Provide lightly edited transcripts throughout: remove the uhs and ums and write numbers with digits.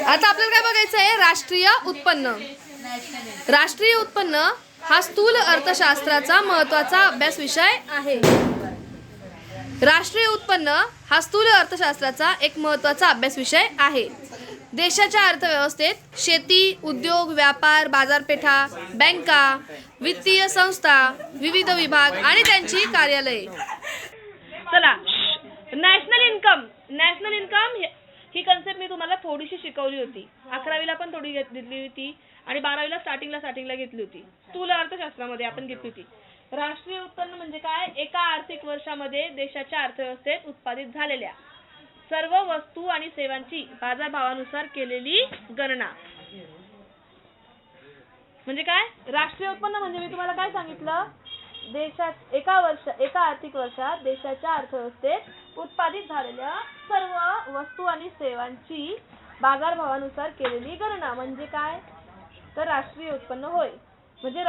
आता आपल्याला काय बघायचं आहे, राष्ट्रीय उत्पन्न. राष्ट्रीय उत्पन्न हा स्थूल अर्थशास्त्राचा महत्त्वाचा अभ्यास विषय आहे. राष्ट्रीय उत्पन्न हा स्थूल अर्थशास्त्राचा एक महत्त्वाचा अभ्यास विषय आहे. देशाच्या अर्थव्यवस्थेत शेती, उद्योग, व्यापार, बाजारपेठा, बँका, वित्तीय संस्था, विविध विभाग आणि त्यांची कार्यालये. चला, नॅशनल इन्कम ही कन्सेप्ट मी तुम्हाला थोडीशी शिकवली होती. 11वीला पण थोडी घेतली होती आणि 12वीला स्टार्टिंगला घेतली होती. स्थूल अर्थशास्त्रामध्ये आपण घेतली होती. राष्ट्रीय उत्पन्न म्हणजे काय? एका आर्थिक वर्षामध्ये देशाच्या अर्थव्यवस्थेत उत्पादित झालेल्या सर्व वस्तू आणि सेवांची बाजारभावानुसार केलेली गणना. म्हणजे काय? राष्ट्रीय उत्पन्न म्हणजे मी तुम्हाला काय सांगितलं, देशात एका आर्थिक वर्षात देशाच्या अर्थव्यवस्थेत उत्पादित झालेल्या सर्व वस्तू आणि सेवांची बाजारभावानुसार केलेली गणना म्हणजे काय? तर राष्ट्रीय उत्पन्न होय. म्हणजे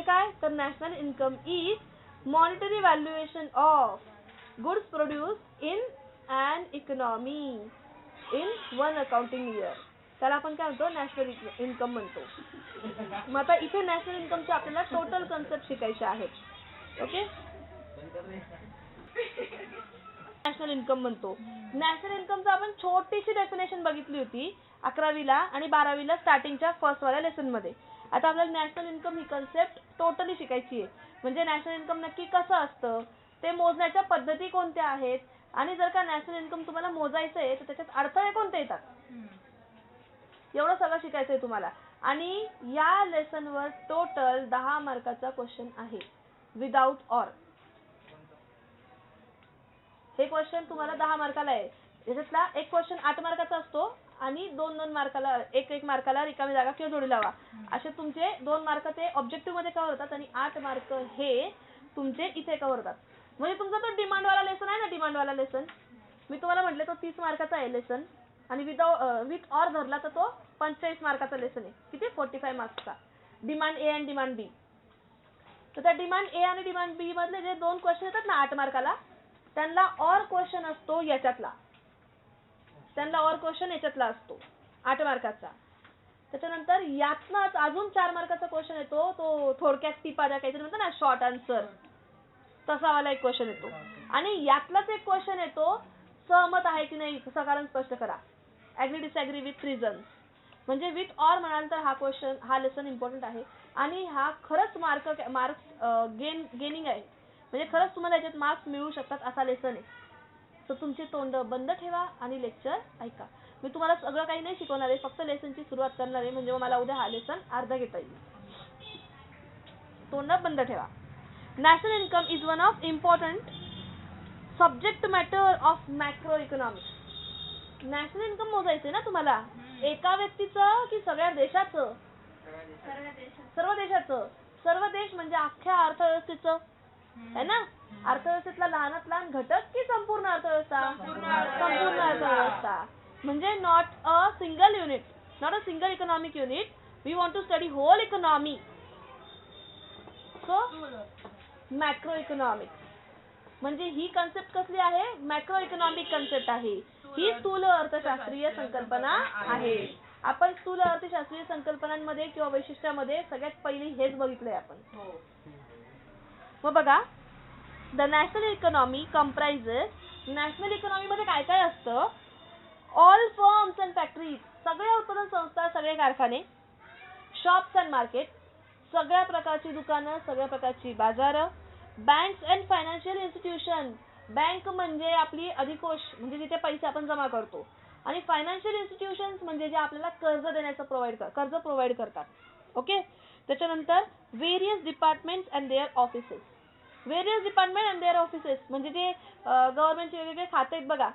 काय? तर national income is monetary valuation of goods produce in an economy in one accounting year. त्याला आपण काय म्हणतो? नॅशनल इन्कम म्हणतो. मग आता इथे नॅशनल इन्कमचे आपल्याला टोटल कन्सेप्ट शिकायचे आहेत. ओके, नॅशनल इन्कम म्हणतो. नॅशनल इन्कमचं आपण छोटीशी डेफिनेशन बघितली होती 11वीला आणि 12वीला स्टार्टिंगच्या फर्स्ट वाल्या लेसन मध्ये. आता आपल्याला नॅशनल इन्कम ही कन्सेप्ट टोटली शिकायची आहे. म्हणजे नॅशनल इन्कम नक्की कसं असतं, ते मोजण्याच्या पद्धती कोणत्या आहेत, आणि जर का नॅशनल इन्कम तुम्हाला मोजायचं आहे तर त्याच्यात अडथळे कोणते येतात, एवढं सगळं शिकायचं आहे तुम्हाला. आणि या लेसनवर टोटल 10 मार्काचा क्वेश्चन आहे विदाउट ऑर. हे क्वेश्चन तुम्हाला 10 मार्काला आहे. याच्यातला एक क्वेश्चन 8 मार्काचा असतो आणि 2-2 मार्काला, 1-1 मार्काला रिकामी जागा किंवा जोडी लावा, असे तुमचे 2 मार्क ते ऑब्जेक्टिव्ह मध्ये कव्हर होतात आणि 8 मार्क हे तुमचे इथे कव्हर होतात. म्हणजे तुमचा तो डिमांडवाला लेसन आहे ना, डिमांडवाला लेसन मी तुम्हाला म्हटलं तो 30 मार्काचा आहे लेसन, आणि विथ ऑर धरला तर तो 45 मार्काचा लेसन आहे. किती? 45 मार्क्सचा. डिमांड ए आणि डिमांड बी. तर त्या डिमांड ए आणि डिमांड बी मधले जे 2 क्वेश्चन येतात ना 8 मार्काला, त्यांना ऑर क्वेश्चन असतो याच्यातला, त्यांना ऑर क्वेश्चन याच्यातला असतो 8 मार्काचा. त्याच्यानंतर यातनंच अजून 4 मार्काचा क्वेश्चन येतो, तो थोडक्यात टिपाजा काहीतरी म्हणतो ना, शॉर्ट आन्सर, तसा वाला एक क्वेश्चन येतो. आणि यातलाच एक क्वेश्चन येतो, सहमत आहे की नाही कारण स्पष्ट करा, ऍग्री डिसऍग्री विथ रिझन्स. म्हणजे विथ ऑर म्हणाल तर हा लेसन इम्पॉर्टंट आहे आणि हा खरंच मार्क्स गेनिंग आहे. म्हणजे खरंच तुम्हाला याच्यात मार्क्स मिळू शकतात असा लेसन आहे. तर तुमचे तोंड बंद ठेवा आणि लेक्चर ऐका. मी तुम्हाला सगळं काही नाही शिकवणार आहे, फक्त लेसनची सुरुवात करणार आहे, म्हणजे मला उद्या हा लेसन अर्धा घेता येईल. तोंड बंद ठेवा. National income is one of important subject matter of macroeconomics. National income मोजायचे ना तुम्हाला, एका व्यक्तीचं की सगळ्या देशाचं? सर्व देशाचं. सर्व देश म्हणजे अख्ख्या अर्थव्यवस्थेचं है ना. अर्थव्यवस्थेतला लहानात लहान घटक की संपूर्ण अर्थव्यवस्था? संपूर्ण अर्थव्यवस्था. म्हणजे not a single unit, not a single economic unit. We want to study whole economy. So macro economics म्हणजे ही कन्सेप्ट कसली आहे? मॅक्रो इकॉनॉमिक कन्सेप्ट आहे. ही स्थूल अर्थशास्त्रीय संकल्पना आहे. आपण स्थूल अर्थशास्त्रीय संकल्पनांमध्ये किंवा वैशिष्ट्यामध्ये सगळ्यात पहिली हेच बघितलंय आपण. मग बघा, the national economy comprises. National economy मध्ये काय काय असतं? ऑल फर्म्स अँड फॅक्टरीज, सगळ्या उत्पादन संस्था, सगळे कारखाने. शॉप्स अँड मार्केट, सगळ्या प्रकारची दुकानं, सगळ्या प्रकारची बाजारं. Banks and financial institution, bank म्हणजे आपली अधिकोष, म्हणजे जिथे पैसे आपण जमा करतो. आणि फायनान्शियल इन्स्टिट्यूशन्स म्हणजे जे आपल्याला कर्ज देण्याचं कर्ज प्रोव्हाइड करतात. ओके. त्याच्यानंतर various departments and their offices. Various department and their offices म्हणजे जे गव्हर्नमेंटचे वेगवेगळे खाते आहेत बघा.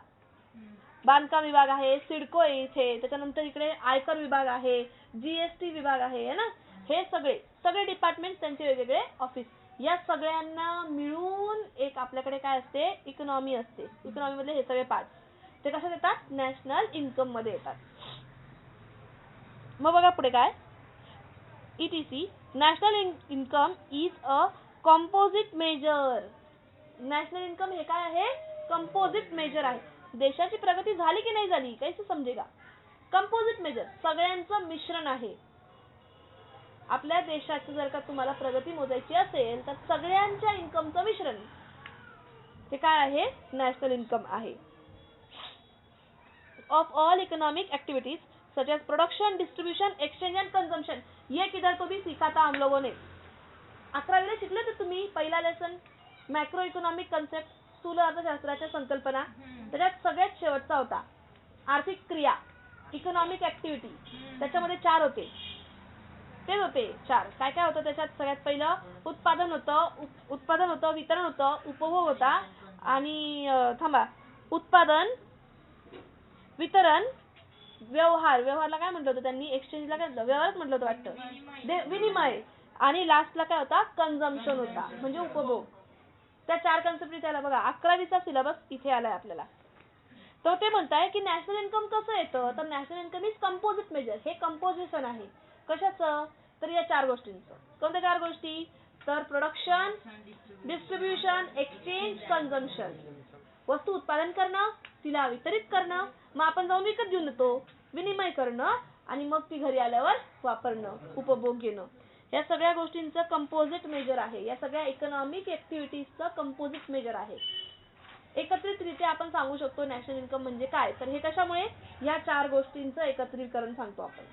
बांधकाम विभाग आहे, सिडको आहे इथे, त्याच्यानंतर इकडे आयकर विभाग आहे, जीएसटी विभाग आहे ना. हे सगळे डिपार्टमेंट, त्यांचे वेगवेगळे ऑफिस, या सगळ्यांना मिळून एक आपल्याकडे काय असते? इकॉनॉमी असते. इकॉनॉमी मधले हे सगळे पार्ट ते कशात येतात? नॅशनल इन्कम मध्ये येतात. मग बघा पुढे काय? ETC, national income is a composite major. National income हे काय आहे? कंपोजिट मेजर आहे. देशाची प्रगती झाली की नाही झाली कैसे समजेगा. कंपोजिट मेजर सगळ्यांचं मिश्रण आहे. आपल्या देशाची जर का तुम्हाला प्रगती मोजायची असेल तर सगळ्यांच्या इन्कमचं मिश्रण हे काय आहे, नॅशनल इन्कम आहे. Of all economic activities such as production, distribution, exchange and consumption. ये किधर तो भी सीखा था हम लोगों ने. 11वीला शिकले तर तुम्ही पहिला लेसन मॅक्रो इकॉनॉमिक कन्सेप्ट, स्थूल अर्थशास्त्राच्या संकल्पना. त्याच्यात सगळ्यात शेवटचा होता आर्थिक क्रिया, इकॉनॉमिक ऍक्टिव्हिटी. त्याच्यामध्ये 4 होते, तेच होते 4. काय काय होतं त्याच्यात. सगळ्यात पहिलं उत्पादन होतं, वितरण होतं, उपभोग होता आणि उत्पादन, वितरण, व्यवहारला काय म्हटलं होतं त्यांनी, एक्सचेंजला काय व्यवहारच म्हटलं होतं वाटतं, विनिमय, आणि लास्टला काय होता, कन्झम्पशन होता म्हणजे उपभोग. त्या 4 कन्सेप्ट त्याला बघा 11वीचा सिलेबस इथे आलाय आपल्याला. तर ते म्हणताय की नॅशनल इन्कम कसं येतं, तर national income is composite major. हे कंपोजिशन आहे कशाचं, तर या 4 गोष्टींचं. कोणत्या 4 गोष्टी, तर प्रोडक्शन, डिस्ट्रीब्युशन, एक्सचेंज, कन्झम्पशन. वस्तू उत्पादन करणं, तिला वितरित करणं, मग आपण जाऊन विकत घेऊन येतो, विनिमय करणं, आणि मग ती घरी आल्यावर वापरणं, उपभोग घेणं. या सगळ्या गोष्टींचं कंपोजिट मेजर आहे. या सगळ्या इकॉनॉमिक ऍक्टिव्हिटीजचं कंपोजिट मेजर आहे. एकत्रितरित्या आपण सांगू शकतो नॅशनल इन्कम म्हणजे काय, तर हे कशामुळे, या 4 गोष्टींचं एकत्रीकरण सांगतो आपण.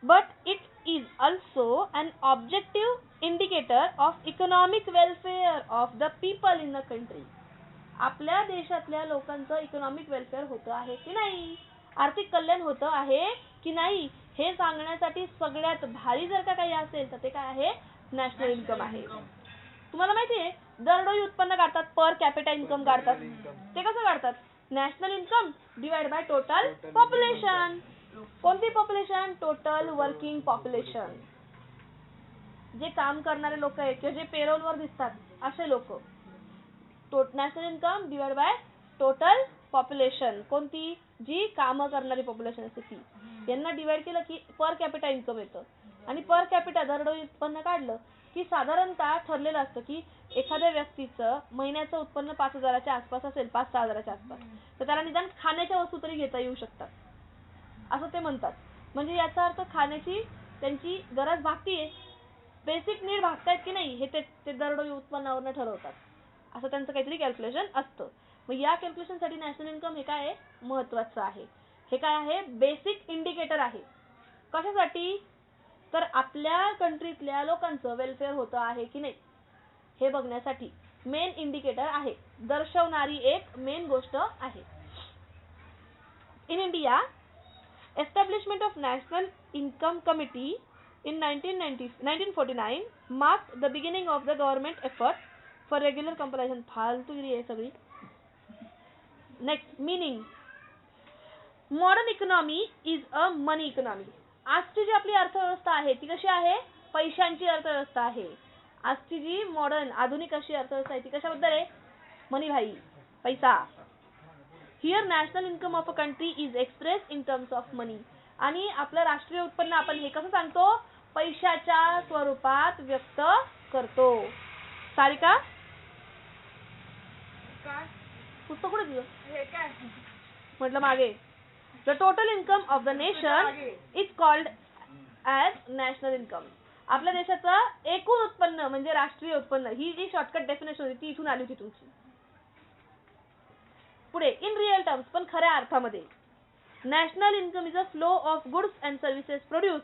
But it is also an objective indicator of economic welfare of the people in the country. आपल्या देशातल्या लोकांचं इकॉनॉमिक वेलफेअर होतं आहे की नाही, आर्थिक कल्याण होतं आहे की नाही, हे सांगण्यासाठी सगळ्यात भारी जर का काही असेल तर ते काय आहे, नॅशनल इन्कम आहे. तुम्हाला माहिती आहे दरडोई उत्पन्न काढतात, पर कॅपिटा इन्कम काढतात. ते कसं काढतात, national income divide by total population. कोणती पॉप्युलेशन, टोटल वर्किंग पॉप्युलेशन. जे काम करणारे लोक आहेत किंवा जे पेरोलवर दिसतात असे लोक. National income divide by total population, कोणती, जी काम करणारी पॉप्युलेशन असते ती. यांना डिवाइड केलं की पर कॅपिटा इन्कम येतं. आणि पर कॅपिटा दरडोई उत्पन्न काढलं की साधारणतः ठरलेलं असतं की एखाद्या व्यक्तीचं महिन्याचं उत्पन्न 5,000च्या आसपास असेल, 5-6 हजाराच्या आसपास, तर त्याला निदान खाण्याच्या वस्तू तरी घेता येऊ शकतात असं ते म्हणतात. म्हणजे याचा अर्थ खाण्याची त्यांची गरज भागतीये, बेसिक नीड भागतायत की नाही हे ते दरडोई उत्पन्नावरनं ठरवतात. असं त्यांचं काहीतरी कॅल्क्युलेशन असतं. मग या कॅल्क्युलेशनसाठी नॅशनल इन्कम हे काय आहे, महत्वाचं आहे. हे काय आहे, बेसिक इंडिकेटर आहे. कशासाठी, तर आपल्या कंट्रीतल्या लोकांचं वेलफेअर होतं आहे की नाही हे बघण्यासाठी मेन इंडिकेटर आहे, दर्शवणारी एक मेन गोष्ट आहे. In India, establishment of national income committee in 1949 marked the beginning of the government effort for regular compilation. फालतूगिरी आहे सगळी. Next, meaning. Modern economy is a money economy. आजची जी आपली अर्थव्यवस्था आहे ती कशी आहे, पैशांची अर्थव्यवस्था आहे. आजची जी मॉडर्न आधुनिक अशी अर्थव्यवस्था आहे ती कशाबद्दल आहे, मनी भाई, पैसा. Here national income of a country is express in terms of money. आणि आपलं राष्ट्रीय उत्पन्न आपण हे कसं सांगतो, पैशाच्या स्वरूपात व्यक्त करतो. सारिका, पुस्तक कुठे दिलं, म्हटलं मागे. The total income of the nation is called as national income. आपल्या देशाचं एकूण उत्पन्न म्हणजे राष्ट्रीय उत्पन्न, ही जी शॉर्टकट डेफिनेशन होती ती इथून आली होती तुमची. पुढे, इन रिअल टर्म्स, पण खऱ्या अर्थामध्ये, national income is a flow of goods and services produce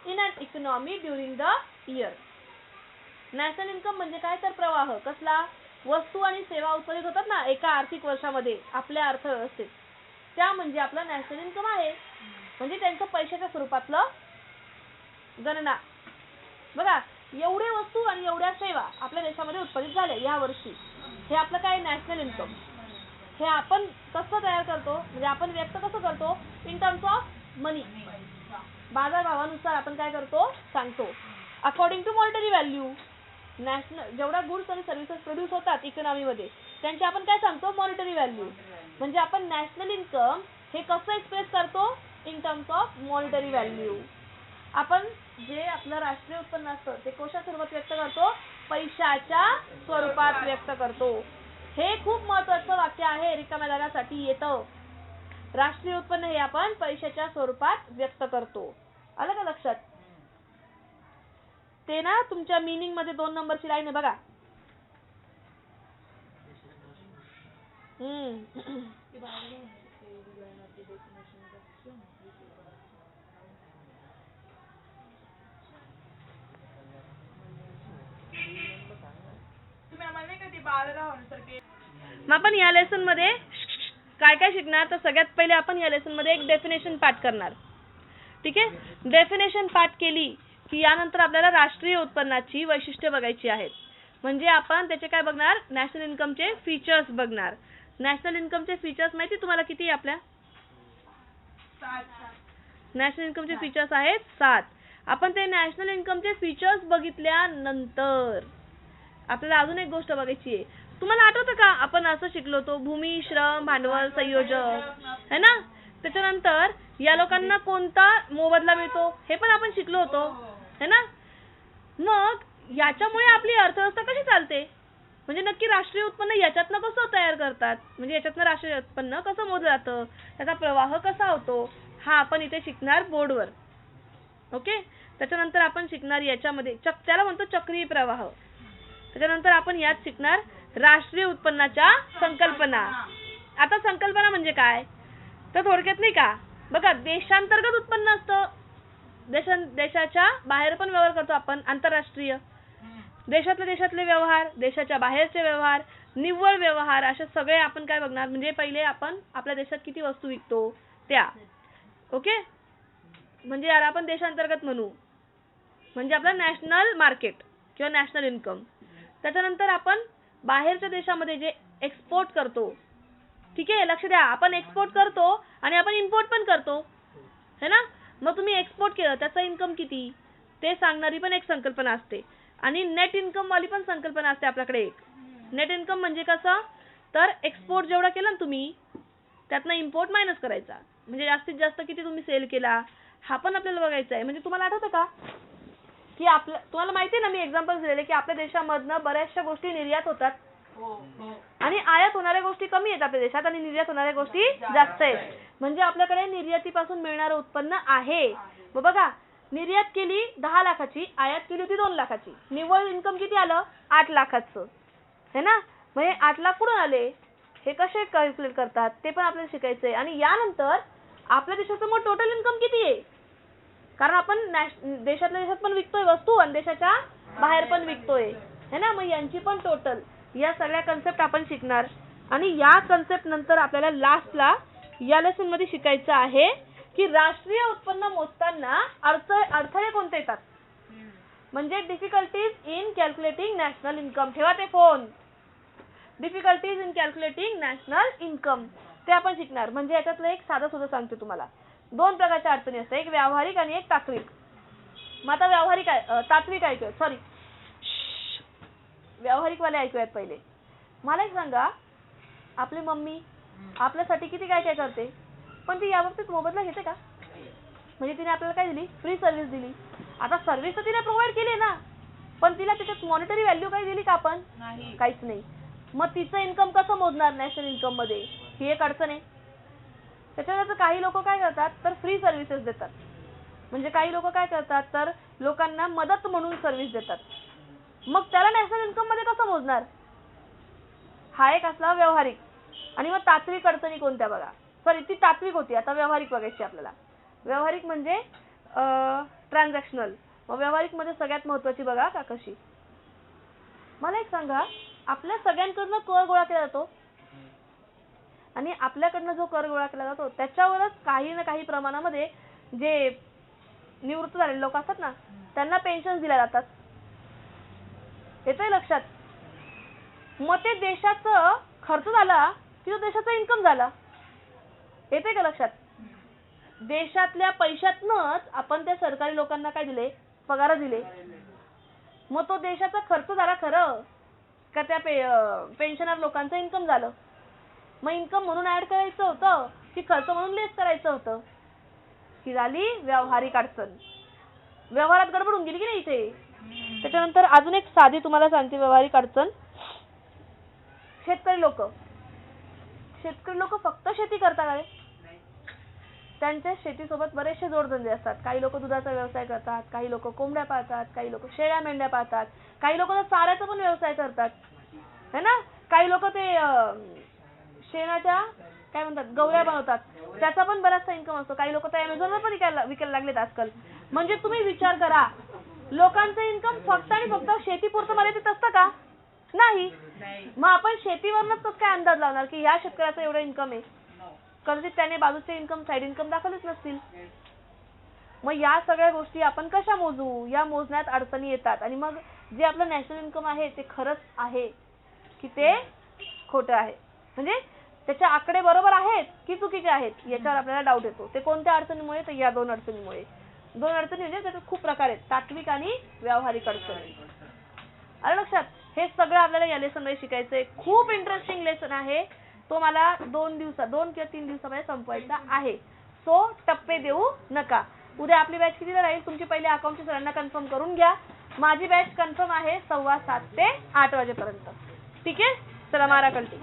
in an economy during the year. National income म्हणजे काय, तर प्रवाह कसला, वस्तू आणि सेवा उत्पादित होतात ना एका आर्थिक वर्षामध्ये आपल्या अर्थव्यवस्थेत, त्या म्हणजे आपलं नॅशनल इन्कम आहे. म्हणजे त्यांचं पैशाच्या स्वरूपातलं गणना. बघा, एवढे वस्तू आणि एवढ्या सेवा आपल्या देशामध्ये उत्पादित झाल्या या वर्षी, हे आपलं काय, नॅशनल इन्कम. हे आपण कसं तयार करतो, म्हणजे आपण व्यक्त कसं करतो, इन टर्म्स ऑफ मनी. बाजारभावानुसार आपण काय करतो, सांगतो. According to monetary value. National जेवढ्या गुड्स आणि सर्व्हिसेस प्रोड्यूस होतात इकॉनॉमीमध्ये त्यांची आपण काय सांगतो, मॉनिटरी व्हॅल्यू. म्हणजे आपण नॅशनल इन्कम हे कसं एक्सप्रेस करतो, in terms of monetary value. आपण जे आपलं राष्ट्रीय उत्पन्न असतं ते कशा स्वरूपात व्यक्त करतो, पैशाच्या स्वरूपात व्यक्त करतो. हे खूप महत्वाचं वाक्य आहे, रिकाम्या जागांसाठी येतं. राष्ट्रीय उत्पन्न हे आपण पैशाच्या स्वरूपात व्यक्त करतो. आलं का लक्षात? ते ना तुमच्या मीनिंग मध्ये 2 नंबरची लाईन आहे बघा. मग आपण या लेसन मध्ये काय काय शिकणार, तर सगळ्यात पहिले आपण या लेसन मध्ये एक डेफिनेशन पाठ करणार. ठीक आहे, डेफिनेशन पाठ केली की यानंतर आपल्याला राष्ट्रीय उत्पन्नाची वैशिष्ट्ये बघायची आहेत. म्हणजे आपण त्याचे काय बघणार, नॅशनल इन्कमचे फीचर्स बघणार. नॅशनल इन्कमचे फीचर्स माहिती तुम्हाला किती आहे आपल्या? 7. नॅशनल इन्कमचे फीचर्स आहेत 7. आपण ते नॅशनल इन्कमचे फीचर्स बघितल्यानंतर आपल्याला अजून एक गोष्ट बघायची आहे. तुम्हाला आठवतं का आपण असं शिकलो होतो, भूमी, श्रम, भांडवल, संयोजक, है ना? त्याच्यानंतर या लोकांना कोणता मोबदला मिळतो हे पण आपण शिकलो होतो, है ना? मग याच्यामुळे आपली अर्थव्यवस्था कशी चालते, म्हणजे नक्की राष्ट्रीय उत्पन्न याच्यातनं कसं तयार करतात, म्हणजे याच्यातनं राष्ट्रीय उत्पन्न कसं मोजलं जातं, त्याचा प्रवाह कसा होतो, हा आपण इथे शिकणार बोर्डवर. ओके, त्याच्यानंतर आपण शिकणार याच्यामध्ये त्याला म्हणतो चक्रीय प्रवाह. त्याच्यानंतर आपण यात शिकणार राष्ट्रीय उत्पन्नाच्या संकल्पना. आता संकल्पना म्हणजे काय, तर थोडक्यात नाही का, बघा देशांतर्गत उत्पन्न असतं, देशाच्या बाहेर पण व्यवहार करतो आपण, आंतरराष्ट्रीय, देशातले व्यवहार, देशाच्या बाहेरचे व्यवहार, निव्वळ व्यवहार, असे सगळे आपण काय बघणार. म्हणजे पहिले आपण आपल्या देशात किती वस्तू विकतो त्या. ओके, म्हणजे याला आपण देशांतर्गत म्हणू, म्हणजे आपला नॅशनल मार्केट किंवा नॅशनल इन्कम. त्याच्यानंतर आपण बाहेरच्या देशामध्ये जे एक्सपोर्ट करतो, ठीक आहे, लक्ष द्या, आपण एक्सपोर्ट करतो आणि आपण इम्पोर्ट पण करतो, है ना? मग तुम्ही एक्सपोर्ट केलं त्याचा इन्कम किती ते सांगणारी पण एक संकल्पना असते. आणि नेट इन्कम वाली पण संकल्पना असते आपल्याकडे एक. नेट इन्कम म्हणजे कसं, तर एक्सपोर्ट जेवढा केला ना तुम्ही त्यातनं इम्पोर्ट मायनस करायचा, म्हणजे जास्तीत जास्त किती तुम्ही सेल केला हा पण आपल्याला बघायचा आहे. म्हणजे तुम्हाला आठवतं का की तुम्हाला माहिती आहे ना, मी एक्झाम्पल्स दिलेले की आपल्या देशामधनं बऱ्याचशा गोष्टी निर्यात होतात आणि आयात होणाऱ्या गोष्टी कमी आहेत आपल्या देशात आणि निर्यात होणाऱ्या गोष्टी जास्त आहेत. म्हणजे आपल्याकडे निर्यातीपासून मिळणारं उत्पन्न आहे. मग बघा, निर्यात केली 10 लाखाची, आयात केली होती 2 लाखाची, निव्वळ इन्कम किती आलं 8 लाखाचं, है ना? म्हणजे 8 लाख कुठून आले हे कसे कॅल्क्युलेट करतात ते पण आपल्याला शिकायचंय. आणि यानंतर आपल्या देशाचं मग टोटल इन्कम किती आहे, कारण आपण देशातल्या देशात पण विकतोय वस्तू आणि देशाच्या बाहेर पण विकतोय, है ना? मग यांची पण टोटल, या सगळ्या कन्सेप्ट आपण शिकणार. आणि या कन्सेप्ट नंतर आपल्याला लास्टला या लेसन मध्ये शिकायचं आहे की राष्ट्रीय उत्पन्न मोजताना अडथळे कोणते येतात, म्हणजे difficulties in calculating national income. ठेवा ते phone, difficulties in calculating national income ते आपण शिकणार. म्हणजे याच्यातलं एक साधं सुद्धा सांगते तुम्हाला, 2 प्रकारच्या अडचणी असतात, एक व्यावहारिक आणि एक तात्विक. मग आता तात्विक ऐकूयात, सॉरी व्यावहारिक वाले ऐकूयात पहिले. मला एक सांगा, आपली मम्मी आपल्यासाठी किती काय काय करते, पण ती याबाबतीत मोबदला घेते का? म्हणजे तिने आपल्याला काय दिली, फ्री सर्व्हिस दिली. आता सर्व्हिस तर तिने प्रोव्हाइड केली ना, पण तिला त्याच्यात मॉनिटरी व्हॅल्यू काही दिली का आपण? काहीच नाही. मग तिचं इन्कम कसं मोजणार नॅशनल इन्कम मध्ये, ही एक अडचण आहे. त्याच्यानंतर काही लोक काय करतात तर फ्री सर्व्हिसेस देतात, म्हणजे काही लोक काय करतात तर लोकांना मदत म्हणून सर्व्हिस देतात. मग त्याला नॅशनल इन्कम मध्ये कसं मोजणार? हा एक असला व्यावहारिक. आणि मग तात्विक अडचणी कोणत्या बघा, सॉरी ती तात्विक होती, आता व्यावहारिक बघायची आपल्याला. व्यावहारिक म्हणजे ट्रान्झॅक्शनल. मग व्यावहारिक मध्ये सगळ्यात महत्वाची बघा का कशी, मला एक सांगा, आपल्या सगळ्यांकडनं कर गोळा केला जातो आणि आपल्याकडनं जो कर गोळा केला जातो त्याच्यावरच काही ना काही प्रमाणामध्ये जे निवृत्त झालेले लोक असतात ना त्यांना पेन्शन दिल्या जातात. येतंय लक्षात? मग ते देशाचा खर्च झाला की तो देशाचा इन्कम झाला. येते का लक्षात? देशातल्या पैशातनच आपण त्या सरकारी लोकांना काय दिले, पगार दिले. मग तो देशाचा खर्च झाला खरं का त्या पेन्शनर लोकांचं इन्कम झालं? मग इन्कम म्हणून ऍड करायचं होतं की खर्च म्हणून लेस करायचं होतं? ही झाली व्यावहारिक अडचण. व्यवहारात गडबड होऊन गेली की नाही इथे. त्याच्यानंतर अजून एक साधी तुम्हाला सांगते व्यावहारिक अडचण. शेतकरी लोक फक्त शेती करतात का रे? त्यांच्या शेतीसोबत बरेचसे जोडधंदे असतात. काही लोक दुधाचा व्यवसाय करतात, काही लोक कोंबड्या पाळतात, काही लोक शेळ्या मेंढ्या पाळतात, काही लोक चाऱ्याचा पण व्यवसाय करतात है ना. काही लोक ते शेणाच्या काय म्हणतात गवऱ्या बनवतात, त्याचा पण बराचसा इन्कम असतो. काही लोक तर अमेझॉनवर पण विकायला लागलेत आजकाल. म्हणजे तुम्ही विचार करा, लोकांचं इन्कम फक्त आणि फक्त शेतीपुरतं मर्यादित असतं का? नाही. मग आपण शेतीवरच काय अंदाज लावणार की ह्या शेतकऱ्याचं एवढं इन्कम आहे? कदाचित त्याने बाजूचे इन्कम साईड इन्कम दाखवलेच नसतील. मग या सगळ्या गोष्टी आपण कशा मोजू? या मोजण्यात अडचणी येतात. आणि मग जे आपलं नॅशनल इन्कम आहे ते खरंच आहे की ते खोटं आहे, म्हणजे त्याचे आकडे बरोबर आहेत की चुकीचे आहेत याच्यावर आपल्याला डाऊट येतो. ते कोणत्या अडचणीमुळे? तर या 2 अडचणीमुळे. 2 अडचणी म्हणजे त्याच्यात खूप प्रकार आहेत, तात्विक आणि व्यावहारिक अडचणी. आलं लक्षात? हे सगळं आपल्याला या लेसन मध्ये शिकायचंय. खूप इंटरेस्टिंग लेसन आहे तो. मला 2 किंवा 3 दिवसामध्ये संपवायचा आहे. सो टप्पे देऊ नका. उद्या आपली बॅच कितीला राहील? तुमची पहिले अकाउंटची सरांना कन्फर्म करून घ्या. माझी बॅच कन्फर्म आहे 7:15 ते 8 वाजेपर्यंत. ठीक आहे, चला मारा कल्टी.